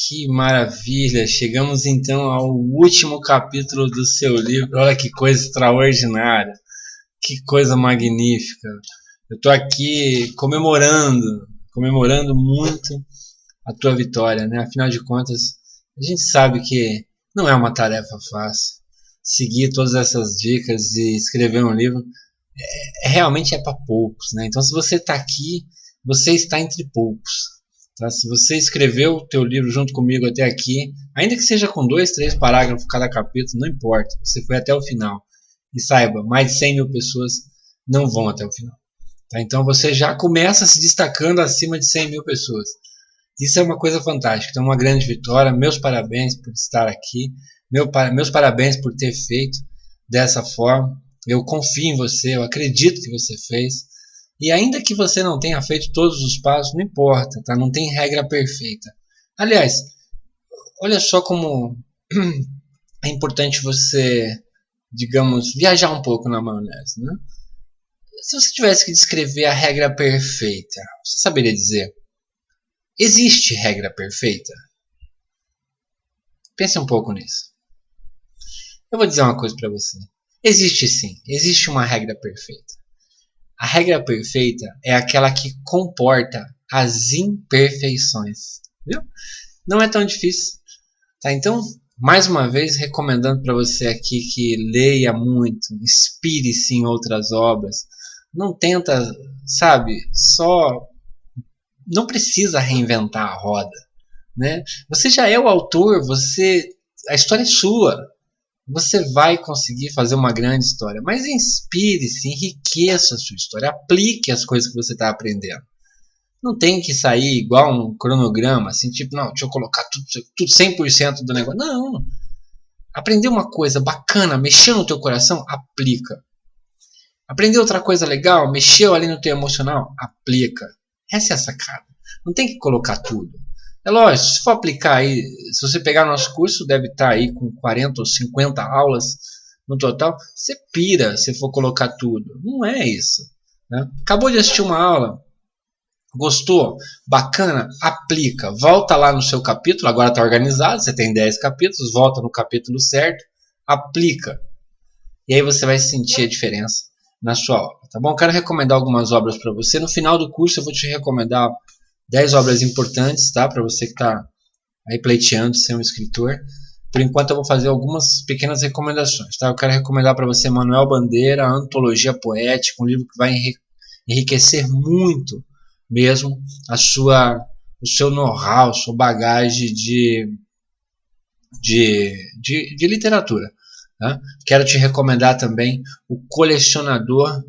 Que maravilha! Chegamos então ao último capítulo do seu livro. Olha que coisa extraordinária, que coisa magnífica. Eu estou aqui comemorando muito a tua vitória, né? Afinal de contas, a gente sabe que não é uma tarefa fácil. Seguir todas essas dicas e escrever um livro realmente é para poucos, né? Então, se você está aqui, você está entre poucos. Tá? Se você escreveu o teu livro junto comigo até aqui, ainda que seja com 2, 3 parágrafos cada capítulo, não importa, você foi até o final. E saiba, mais de 100 mil pessoas não vão até o final. Tá? Então você já começa se destacando acima de 100 mil pessoas. Isso é uma coisa fantástica, então uma grande vitória. Meus parabéns por estar aqui, meus parabéns por ter feito dessa forma. Eu confio em você, eu acredito que você fez. E ainda que você não tenha feito todos os passos, não importa, tá? Não tem regra perfeita. Aliás, olha só como é importante você, digamos, viajar um pouco na maionese, né? Se você tivesse que descrever a regra perfeita, você saberia dizer: existe regra perfeita? Pense um pouco nisso. Eu vou dizer uma coisa para você. Existe sim, existe uma regra perfeita. A regra perfeita é aquela que comporta as imperfeições. Viu? Não é tão difícil. Tá? Então, mais uma vez, recomendando para você aqui que leia muito, inspire-se em outras obras. Não tenta, sabe, não precisa reinventar a roda. Né? Você já é o autor, a história é sua. Você vai conseguir fazer uma grande história, mas inspire-se, enriqueça a sua história, aplique as coisas que você está aprendendo. Não tem que sair igual um cronograma, assim, tipo, não, deixa eu colocar tudo 100% do negócio. Não, aprender uma coisa bacana, mexeu no teu coração, aplica. Aprender outra coisa legal, mexeu ali no teu emocional, aplica. Essa é a sacada. Não tem que colocar tudo. É lógico, se for aplicar aí, se você pegar nosso curso, deve estar aí com 40 ou 50 aulas no total, você pira se for colocar tudo. Não é isso. Né? Acabou de assistir uma aula, gostou? Bacana? Aplica. Volta lá no seu capítulo, agora está organizado, você tem 10 capítulos, volta no capítulo certo, aplica. E aí você vai sentir a diferença na sua obra. Tá bom? Quero recomendar algumas obras para você. No final do curso eu vou te recomendar 10 obras importantes, tá? Para você que está aí pleiteando ser um escritor. Por enquanto eu vou fazer algumas pequenas recomendações, tá? Eu quero recomendar para você Manuel Bandeira, Antologia Poética, um livro que vai enriquecer muito mesmo o seu know-how, a sua bagagem de literatura. Tá? Quero te recomendar também O Colecionador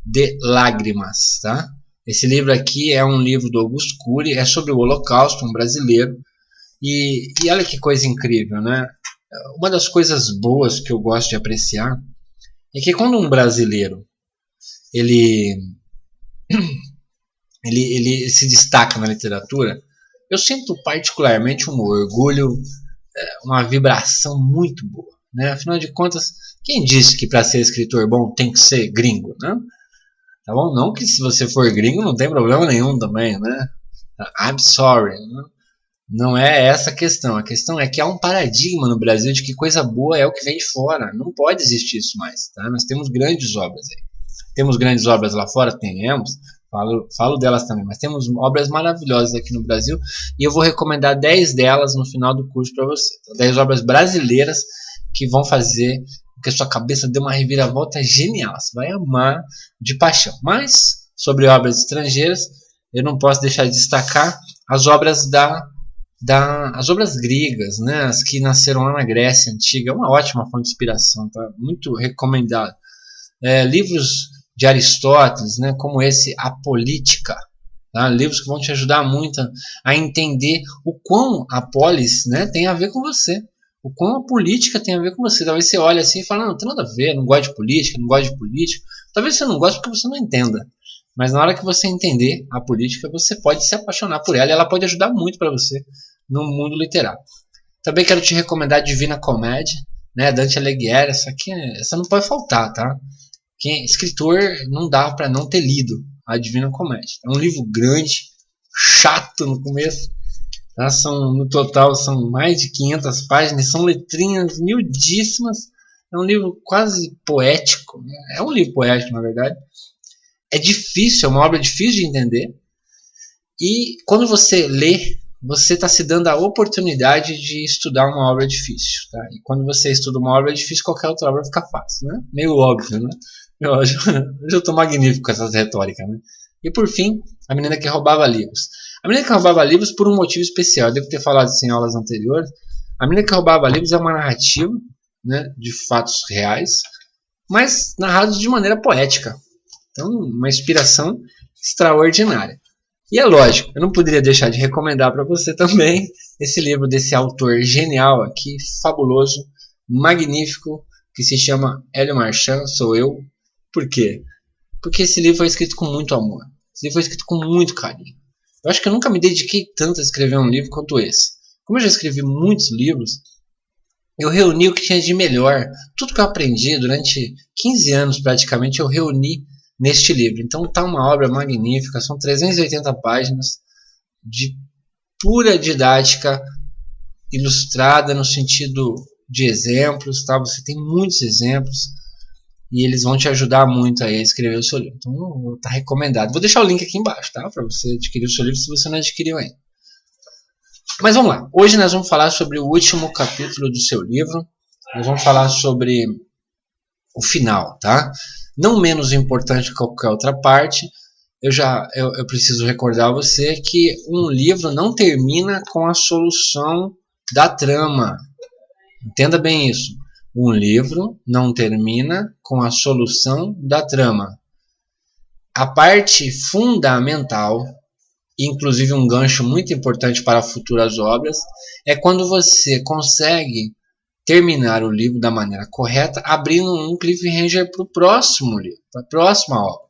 de Lágrimas, tá? Esse livro aqui é um livro do Augusto Cury, é sobre o Holocausto, um brasileiro. E olha que coisa incrível, né? Uma das coisas boas que eu gosto de apreciar é que quando um brasileiro ele se destaca na literatura, eu sinto particularmente um orgulho, uma vibração muito boa. Né? Afinal de contas, quem disse que para ser escritor bom tem que ser gringo? Né? Tá bom? Não que se você for gringo não tem problema nenhum também, né? I'm sorry. Né? Não é essa a questão. A questão é que há um paradigma no Brasil de que coisa boa é o que vem de fora. Não pode existir isso mais. Tá? Nós temos grandes obras aí. Temos grandes obras lá fora? Temos. Falo delas também. Mas temos obras maravilhosas aqui no Brasil. E eu vou recomendar 10 delas no final do curso para você. 10 obras brasileiras que vão fazer com que a sua cabeça dê uma reviravolta genial. Você vai amar de paixão. Mas, sobre obras estrangeiras, eu não posso deixar de destacar as obras as obras gregas, né? As que nasceram lá na Grécia Antiga. É uma ótima fonte de inspiração, tá? Muito recomendado. Livros de Aristóteles, né? Como esse A Política. Tá? Livros que vão te ajudar muito a entender o quão a polis, né, tem a ver com você. O quão a política tem a ver com você. Talvez você olhe assim e fale, não tem nada a ver, não gosto de política, não gosto de política. Talvez você não goste porque você não entenda. Mas na hora que você entender a política, você pode se apaixonar por ela e ela pode ajudar muito para você no mundo literário. Também quero te recomendar Divina Comédia, né, Dante Alighieri. Essa não pode faltar, tá? Escritor não dá para não ter lido a Divina Comédia. É um livro grande, chato no começo, Tá? No total são mais de 500 páginas, são letrinhas miudíssimas. É um livro quase poético, né? É um livro poético, na verdade. É difícil, é uma obra difícil de entender. E quando você lê, você está se dando a oportunidade de estudar uma obra difícil. Tá? E quando você estuda uma obra difícil, qualquer outra obra fica fácil. Né? Meio óbvio, né? Hoje eu estou magnífico com essas retóricas. Né? E por fim, A Menina que Roubava Livros. A Menina que Roubava Livros por um motivo especial. Eu devo ter falado isso em aulas anteriores. A Menina que Roubava Livros é uma narrativa, né, de fatos reais, mas narrados de maneira poética. Então, uma inspiração extraordinária. E é lógico, eu não poderia deixar de recomendar para você também esse livro desse autor genial aqui, fabuloso, magnífico, que se chama Hélio Marchand, Sou Eu. Por quê? Porque esse livro foi escrito com muito amor. Esse livro foi escrito com muito carinho. Eu acho que eu nunca me dediquei tanto a escrever um livro quanto esse. Como eu já escrevi muitos livros, eu reuni o que tinha de melhor. Tudo que eu aprendi durante 15 anos praticamente eu reuni neste livro. Então está uma obra magnífica, são 380 páginas de pura didática ilustrada no sentido de exemplos. Tá? Você tem muitos exemplos e eles vão te ajudar muito aí a escrever o seu livro. Então está recomendado. Vou deixar o link aqui embaixo, tá? Para você adquirir o seu livro se você não adquiriu ainda. Mas vamos lá, hoje nós vamos falar sobre o último capítulo do seu livro. Nós vamos falar sobre o final, tá? Não menos importante que qualquer outra parte, eu preciso recordar a você que um livro não termina com a solução da trama. Entenda bem isso. Um livro não termina com a solução da trama. A parte fundamental, inclusive um gancho muito importante para futuras obras, é quando você consegue terminar o livro da maneira correta, abrindo um cliffhanger para o próximo livro, para a próxima obra.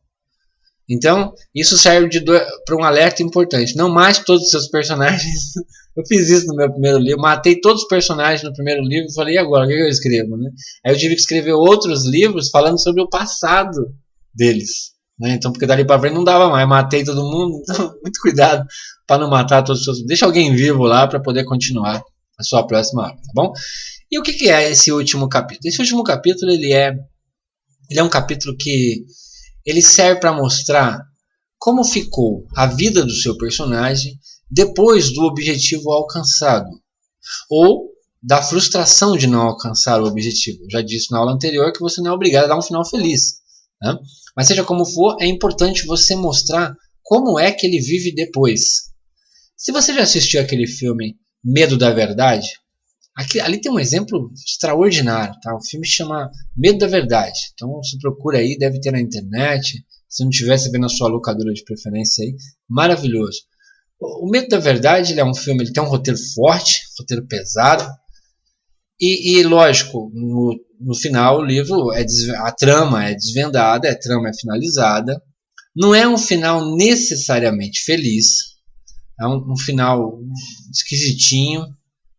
Então, isso serve para um alerta importante. Não mate todos os seus personagens. Eu fiz isso no meu primeiro livro, matei todos os personagens no primeiro livro e falei, e agora, o que eu escrevo? Né? Aí eu tive que escrever outros livros falando sobre o passado deles. Né? Então, porque dali para frente não dava mais, matei todo mundo. Então, muito cuidado para não matar todos os seus. Deixa alguém vivo lá para poder continuar a sua próxima obra, tá bom? E o que é esse último capítulo? Esse último capítulo ele é um capítulo que ele serve para mostrar como ficou a vida do seu personagem depois do objetivo alcançado ou da frustração de não alcançar o objetivo. Eu já disse na aula anterior que você não é obrigado a dar um final feliz. Né? Mas seja como for, é importante você mostrar como é que ele vive depois. Se você já assistiu aquele filme Medo da Verdade, ali tem um exemplo extraordinário. Tá? O filme chama Medo da Verdade. Então você procura aí, deve ter na internet. Se não tiver, você vê na sua locadora de preferência aí. Maravilhoso. O Medo da Verdade ele é um filme, ele tem um roteiro forte, roteiro pesado. E lógico, no final o livro, a trama é desvendada, a trama é finalizada. Não é um final necessariamente feliz. É um final esquisitinho,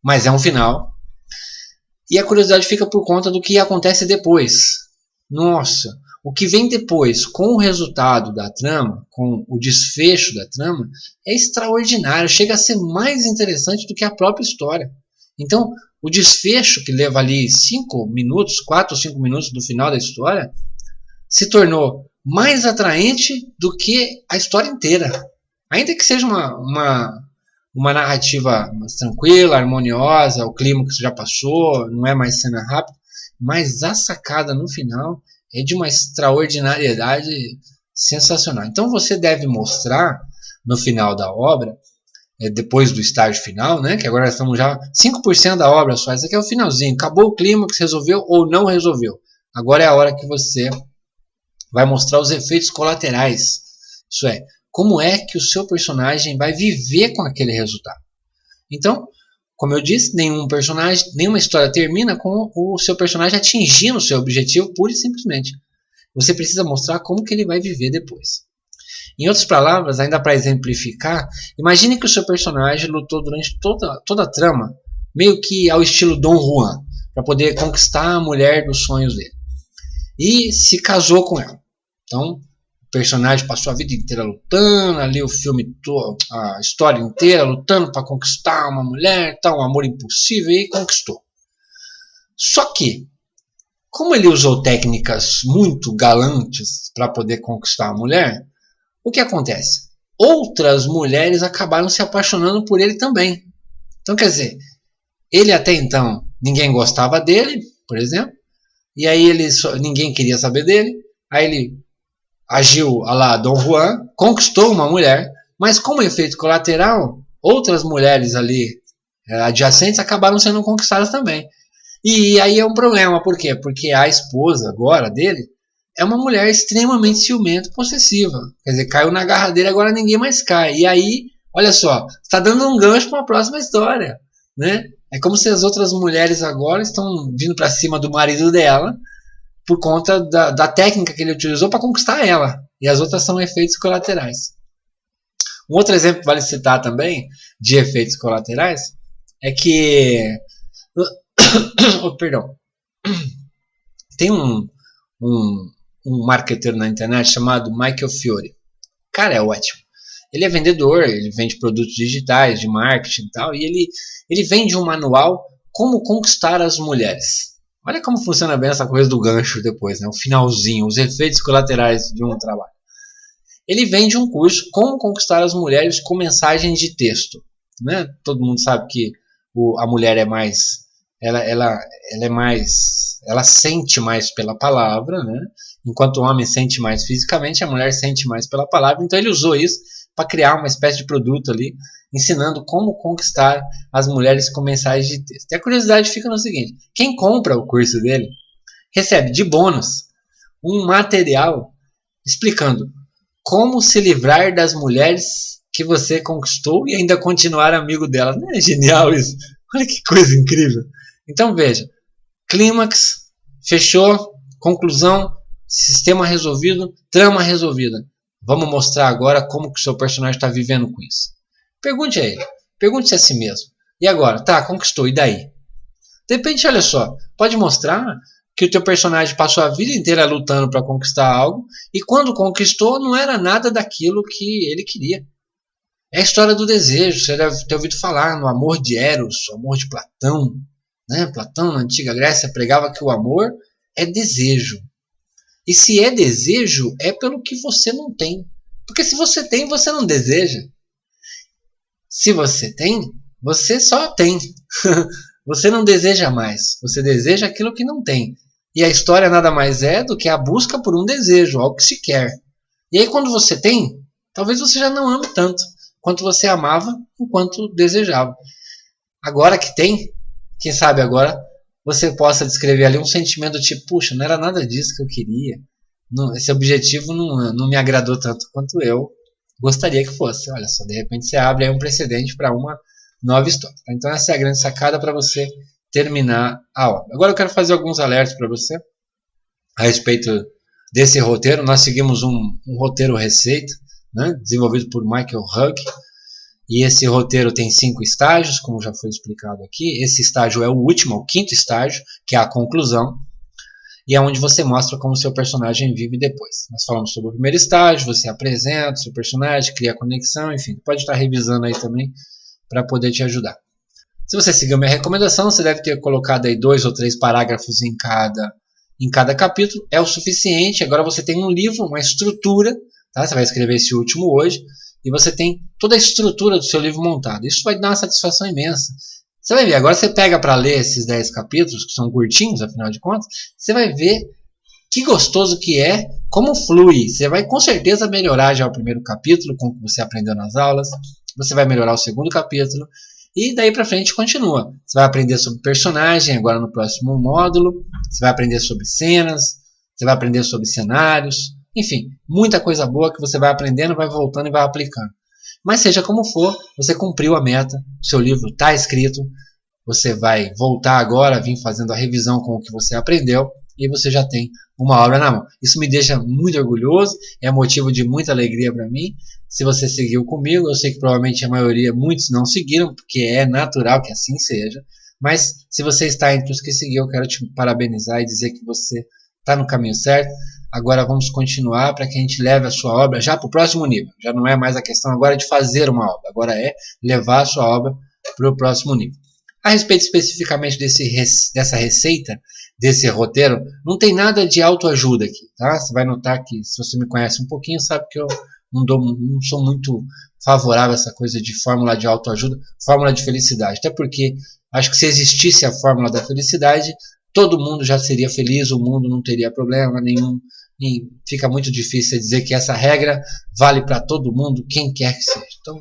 mas é um final. E a curiosidade fica por conta do que acontece depois. Nossa, o que vem depois com o resultado da trama, com o desfecho da trama, é extraordinário. Chega a ser mais interessante do que a própria história. Então, o desfecho que leva ali 5 minutos, 4 ou 5 minutos do final da história, se tornou mais atraente do que a história inteira. Ainda que seja uma narrativa mais tranquila, harmoniosa, o clímax já passou, não é mais cena rápida, mas a sacada no final é de uma extraordinariedade sensacional. Então você deve mostrar no final da obra, depois do estágio final, né, que agora estamos já 5% da obra só, esse aqui é o finalzinho, acabou o clímax, resolveu ou não resolveu. Agora é a hora que você vai mostrar os efeitos colaterais, isso é, como é que o seu personagem vai viver com aquele resultado. Então, como eu disse, nenhuma história termina com o seu personagem atingindo o seu objetivo pura e simplesmente. Você precisa mostrar como que ele vai viver depois. Em outras palavras, ainda para exemplificar, imagine que o seu personagem lutou durante toda a trama, meio que ao estilo Dom Juan, para poder conquistar a mulher dos sonhos dele. E se casou com ela. Então, O personagem passou a vida inteira lutando, ali o filme, a história inteira lutando para conquistar uma mulher, um amor impossível, e conquistou. Só que, como ele usou técnicas muito galantes para poder conquistar a mulher, o que acontece? Outras mulheres acabaram se apaixonando por ele também. Então, quer dizer, ele até então, ninguém gostava dele, por exemplo, e aí ninguém queria saber dele, aí ele agiu a lá Dom Juan, conquistou uma mulher, mas como efeito colateral, outras mulheres ali adjacentes acabaram sendo conquistadas também. E aí é um problema, por quê? Porque a esposa agora dele é uma mulher extremamente ciumenta e possessiva. Quer dizer, caiu na garra dele, agora ninguém mais cai. E aí, olha só, está dando um gancho para uma próxima história, né? É como se as outras mulheres agora estão vindo para cima do marido dela por conta da técnica que ele utilizou para conquistar ela. E as outras são efeitos colaterais. Um outro exemplo que vale citar também de efeitos colaterais é que... oh, perdão. Tem um marqueteiro na internet chamado Michael Fiore. O cara é ótimo. Ele é vendedor, ele vende produtos digitais, de marketing e tal, e ele vende um manual como conquistar as mulheres. Olha como funciona bem essa coisa do gancho depois, né? O finalzinho, os efeitos colaterais de um trabalho. Ele vende um curso como conquistar as mulheres com mensagens de texto, né? Todo mundo sabe que a mulher é mais... Ela sente mais pela palavra, né? Enquanto o homem sente mais fisicamente, a mulher sente mais pela palavra. Então ele usou isso para criar uma espécie de produto ali, ensinando como conquistar as mulheres com mensagens de texto. E a curiosidade fica no seguinte: quem compra o curso dele recebe de bônus um material explicando como se livrar das mulheres que você conquistou e ainda continuar amigo delas. Não é genial isso? Olha que coisa incrível. Então veja, clímax, fechou, conclusão, sistema resolvido, trama resolvida. Vamos mostrar agora como que o seu personagem está vivendo com isso. Pergunte a ele, pergunte-se a si mesmo. E agora? Tá, conquistou, e daí? De repente, olha só, pode mostrar que o teu personagem passou a vida inteira lutando para conquistar algo, e quando conquistou não era nada daquilo que ele queria. É a história do desejo. Você deve ter ouvido falar no amor de Eros, o amor de Platão. Né? Platão, na antiga Grécia, pregava que o amor é desejo. E se é desejo, é pelo que você não tem. Porque se você tem, você não deseja. Se você tem, você só tem. Você não deseja mais. Você deseja aquilo que não tem. E a história nada mais é do que a busca por um desejo, algo que se quer. E aí quando você tem, talvez você já não ame tanto quanto você amava enquanto desejava. Agora que tem, quem sabe agora você possa descrever ali um sentimento tipo, puxa, não era nada disso que eu queria. Esse objetivo não me agradou tanto quanto eu gostaria que fosse. Olha só, de repente você abre aí um precedente para uma nova história. Então essa é a grande sacada para você terminar a obra. Agora eu quero fazer alguns alertas para você a respeito desse roteiro. Nós seguimos um roteiro receita, né, desenvolvido por Michael Hugg. E esse roteiro tem 5 estágios, como já foi explicado aqui. Esse estágio é o último, o 5º estágio, que é a conclusão. E é onde você mostra como seu personagem vive depois. Nós falamos sobre o primeiro estágio, você apresenta o seu personagem, cria a conexão, enfim. Pode estar revisando aí também para poder te ajudar. Se você seguir a minha recomendação, você deve ter colocado aí 2 ou 3 parágrafos em cada capítulo. É o suficiente. Agora você tem um livro, uma estrutura. Tá? Você vai escrever esse último hoje. E você tem toda a estrutura do seu livro montada. Isso vai dar uma satisfação imensa. Você vai ver, agora você pega para ler esses 10 capítulos, que são curtinhos, afinal de contas, você vai ver que gostoso que é, como flui. Você vai com certeza melhorar já o primeiro capítulo, com o que você aprendeu nas aulas. Você vai melhorar o segundo capítulo. E daí para frente continua. Você vai aprender sobre personagem, agora no próximo módulo. Você vai aprender sobre cenas. Você vai aprender sobre cenários. Enfim, muita coisa boa que você vai aprendendo, vai voltando e vai aplicando. Mas seja como for, você cumpriu a meta, o seu livro está escrito, você vai voltar agora, vir fazendo a revisão com o que você aprendeu e você já tem uma obra na mão. Isso me deixa muito orgulhoso, é motivo de muita alegria para mim. Se você seguiu comigo, eu sei que provavelmente a maioria, muitos não seguiram, porque é natural que assim seja. Mas se você está entre os que seguiu, eu quero te parabenizar e dizer que você está no caminho certo. agora vamos continuar para que a gente leve a sua obra já para o próximo nível. Já não é mais a questão agora de fazer uma obra, agora é levar a sua obra para o próximo nível. A respeito especificamente dessa receita, desse roteiro, não tem nada de autoajuda aqui, tá? Você vai notar que, se você me conhece um pouquinho, sabe que eu não sou muito favorável a essa coisa de fórmula de autoajuda, fórmula de felicidade. Até porque acho que se existisse a fórmula da felicidade, todo mundo já seria feliz, o mundo não teria problema nenhum. E fica muito difícil dizer que essa regra vale para todo mundo, quem quer que seja. Então,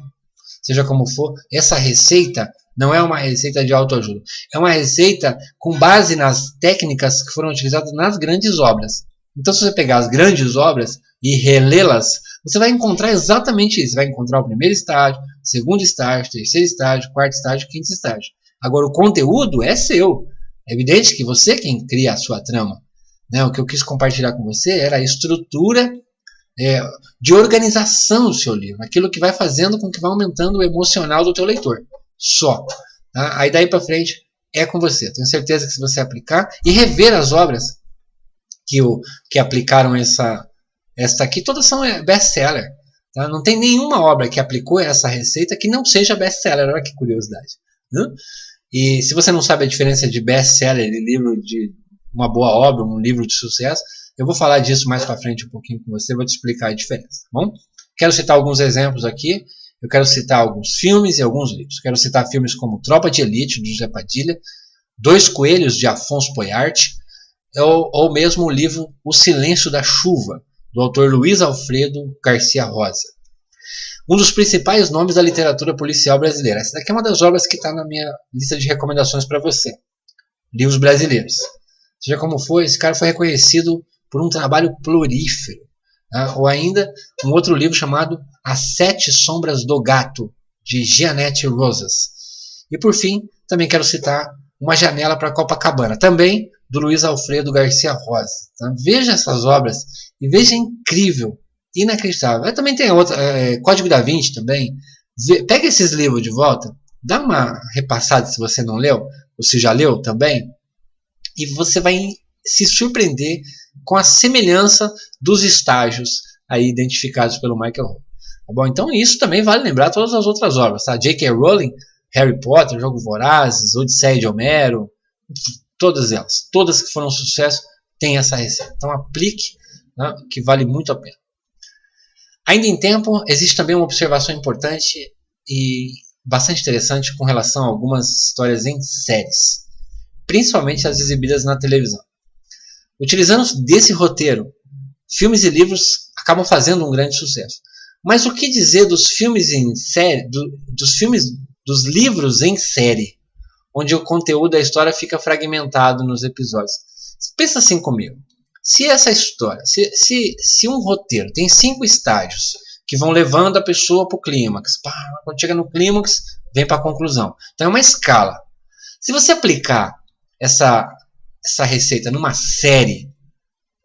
seja como for, essa receita não é uma receita de autoajuda. É uma receita com base nas técnicas que foram utilizadas nas grandes obras. Então, se você pegar as grandes obras e relê-las, você vai encontrar exatamente isso. Você vai encontrar o primeiro estágio, segundo estágio, terceiro estágio, quarto estágio, quinto estágio. Agora, o conteúdo é seu. É evidente que você quem cria a sua trama. Né? O que eu quis compartilhar com você era a estrutura de organização do seu livro. Aquilo que vai fazendo com que vá aumentando o emocional do teu leitor. Só. Tá? Aí daí para frente é com você. Tenho certeza que se você aplicar e rever as obras que aplicaram esta aqui, todas são best-seller. Tá? Não tem nenhuma obra que aplicou essa receita que não seja best-seller. Olha que curiosidade. Né? E se você não sabe a diferença de best-seller e livro de uma boa obra, um livro de sucesso, eu vou falar disso mais para frente um pouquinho com você, vou te explicar a diferença. Tá bom? Quero citar alguns exemplos aqui. Eu quero citar alguns filmes e alguns livros. Quero citar filmes como Tropa de Elite, do José Padilha, Dois Coelhos, de Afonso Boiarte, ou mesmo o livro O Silêncio da Chuva, do autor Luiz Alfredo Garcia Rosa. Um dos principais nomes da literatura policial brasileira. Essa daqui é uma das obras que está na minha lista de recomendações para você. Livros brasileiros. Seja como for, esse cara foi reconhecido por um trabalho florífero. Ou ainda um outro livro chamado As Sete Sombras do Gato, de Jeanette Rosas. E por fim, também quero citar Uma Janela para Copacabana, também do Luiz Alfredo Garcia Rosa. Tá? Veja essas obras e veja incrível, inacreditável. Também tem outra, Código da Vinci também. Pega esses livros de volta, dá uma repassada se você não leu, ou se já leu também, e você vai se surpreender com a semelhança dos estágios aí identificados pelo Michael Rowe. Tá bom? Então isso também vale lembrar todas as outras obras. Tá? J.K. Rowling, Harry Potter, Jogos Vorazes, Odisseia de Homero, todas elas, todas que foram um sucesso, têm essa receita. Então aplique, né, que vale muito a pena. Ainda em tempo, existe também uma observação importante e bastante interessante com relação a algumas histórias em séries, principalmente as exibidas na televisão. Utilizando desse roteiro, filmes e livros acabam fazendo um grande sucesso. Mas o que dizer dos filmes em série, dos livros em série, onde o conteúdo da história fica fragmentado nos episódios? Pensa assim comigo. Se essa história, se um roteiro tem 5 estágios que vão levando a pessoa para o clímax, quando chega no clímax, vem para a conclusão. Então é uma escala. Se você aplicar essa receita numa série,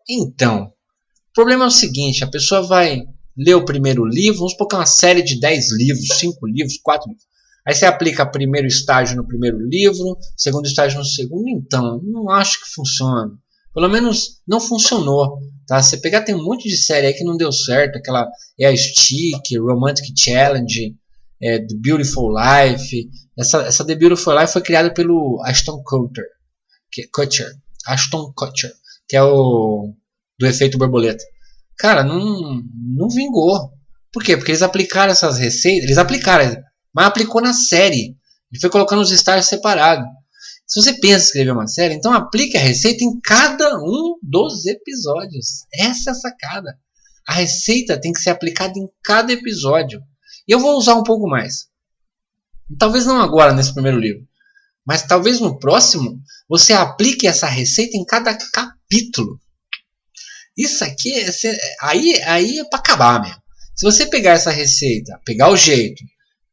então, o problema é o seguinte, a pessoa vai ler o primeiro livro, vamos supor que é uma série de 10 livros, 5 livros, 4 livros. Aí você aplica o primeiro estágio no primeiro livro, segundo estágio no segundo, então, não acho que funciona. Pelo menos não funcionou. Tá? Você pegar, tem um monte de série aí que não deu certo, aquela é a Stick, Romantic Challenge, The Beautiful Life. Essa The Beautiful Life foi criada pelo Ashton Kutcher, que é o do efeito borboleta. Cara, não vingou. Por quê? Porque eles aplicaram essas receitas, mas aplicou na série. Ele foi colocando os estágios separados. Se você pensa em escrever uma série, então aplique a receita em cada um dos episódios. Essa é a sacada. A receita tem que ser aplicada em cada episódio. E eu vou usar um pouco mais. Talvez não agora, nesse primeiro livro. Mas talvez no próximo, você aplique essa receita em cada capítulo. Isso aqui, aí é para acabar mesmo. Se você pegar essa receita, pegar o jeito,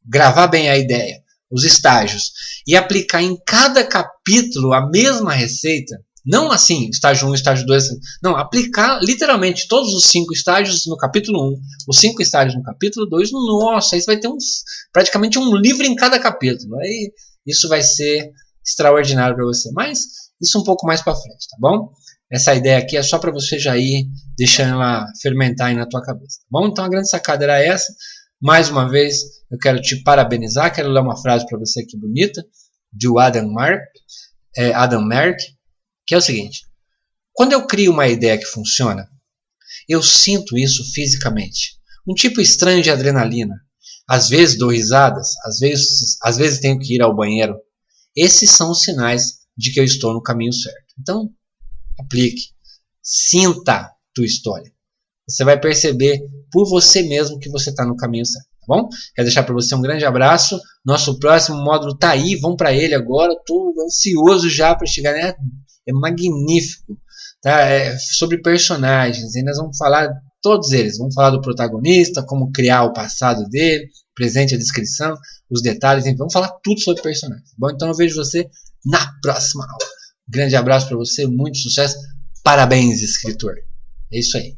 gravar bem a ideia, os estágios, e aplicar em cada capítulo a mesma receita, não assim, estágio 1, estágio 2, não, aplicar literalmente todos os 5 estágios no capítulo 1, os 5 estágios no capítulo 2, nossa, aí você vai ter praticamente um livro em cada capítulo. Aí isso vai ser extraordinário para você, mas isso um pouco mais para frente, tá bom? essa ideia aqui é só para você já ir deixando ela fermentar aí na tua cabeça. Tá bom? Então a grande sacada era essa. Mais uma vez, eu quero te parabenizar. Quero ler uma frase para você aqui bonita, do Adam Merck, que é o seguinte: quando eu crio uma ideia que funciona, eu sinto isso fisicamente. Um tipo estranho de adrenalina. Às vezes dou risadas, às vezes tenho que ir ao banheiro. Esses são os sinais de que eu estou no caminho certo. Então, aplique. Sinta tua história. Você vai perceber por você mesmo que você está no caminho certo. Tá bom? Quero deixar para você um grande abraço. Nosso próximo módulo está aí. Vamos para ele agora. Estou ansioso já para chegar. Né? É magnífico. Tá? É sobre personagens. E nós vamos falar todos eles. Vamos falar do protagonista, como criar o passado dele, presente, a descrição, os detalhes. Enfim, vamos falar tudo sobre personagens. Tá bom? Então eu vejo você na próxima aula. Grande abraço para você, muito sucesso. Parabéns, escritor. É isso aí.